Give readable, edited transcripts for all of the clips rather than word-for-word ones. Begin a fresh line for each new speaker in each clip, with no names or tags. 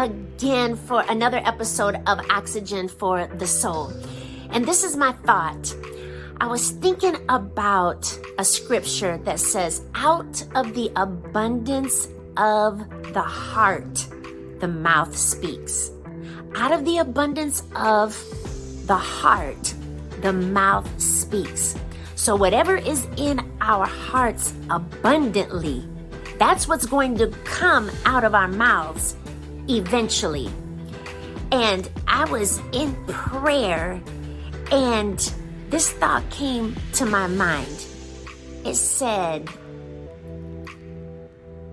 again for another episode of Oxygen for the Soul. And this is my thought. I was thinking about a scripture that says, out of the abundance of the heart, the mouth speaks. Out of the abundance of the heart, the mouth speaks. So whatever is in our hearts abundantly, that's what's going to come out of our mouths eventually. And I was in prayer and this thought came to my mind. It said,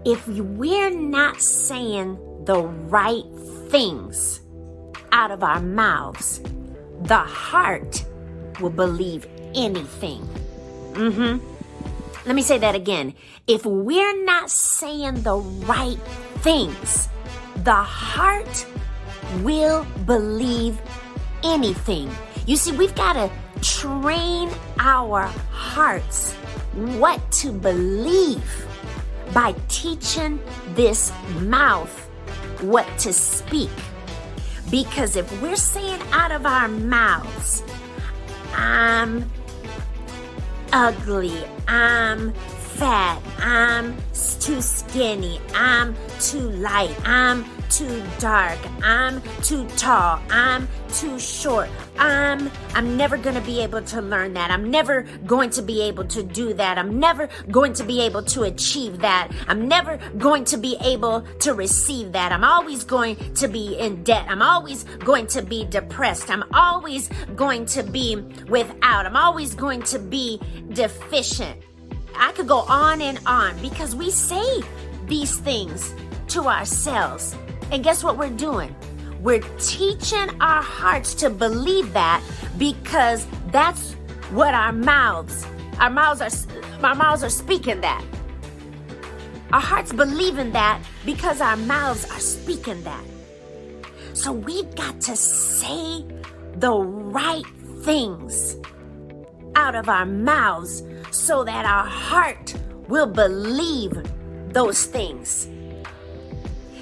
if we're not saying the right things out of our mouths, the heart will believe anything. Let me say that again. If we're not saying the right things, the heart will believe anything. You see, we've got to train our hearts what to believe by teaching this mouth what to speak. Because if we're saying out of our mouths, I'm ugly, I'm fat, I'm too skinny, I'm too light, I'm too dark, I'm too tall, I'm too short, I'm never going to be able to learn that, I'm never going to be able to do that, I'm never going to be able to achieve that, I'm never going to be able to receive that, I'm always going to be in debt, I'm always going to be depressed, I'm always going to be without, I'm always going to be deficient. I could go on and on because we say these things to ourselves. And guess what we're doing? We're teaching our hearts to believe that because that's what our mouths are speaking that. Our hearts believe in that because our mouths are speaking that. So we've got to say the right things out of our mouths so that our heart will believe those things.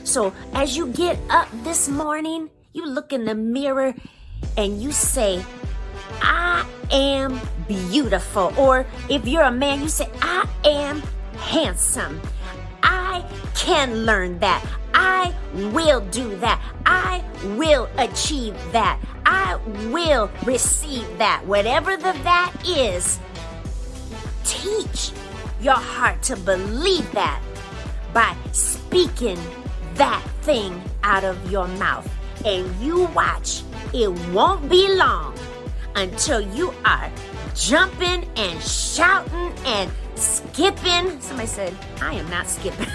So as you get up this morning, you look in the mirror and you say, I am beautiful. Or if you're a man, you say, I am handsome. I can learn that. I will do that. I will achieve that. I will receive that. Whatever that is, teach your heart to believe that by speaking that thing out of your mouth. And you watch, it won't be long until you are jumping and shouting and skipping. Somebody said, I am not skipping.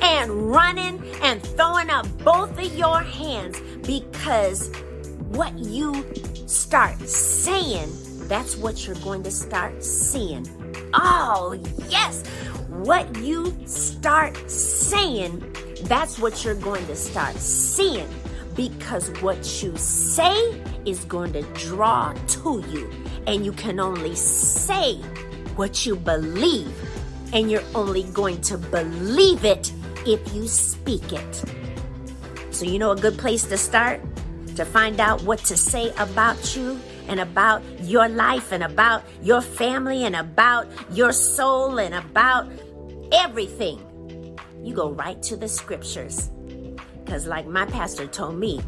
And running and throwing up both of your hands, because what you start saying, that's what you're going to start seeing. Oh, yes. What you start saying, that's what you're going to start seeing. Because what you say is going to draw to you. And you can only say what you believe. And you're only going to believe it if you speak it. So you know a good place to start to find out what to say about you and about your life and about your family and about your soul and about everything. You go right to the scriptures. Because like my pastor told me,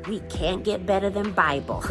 we can't get better than Bible.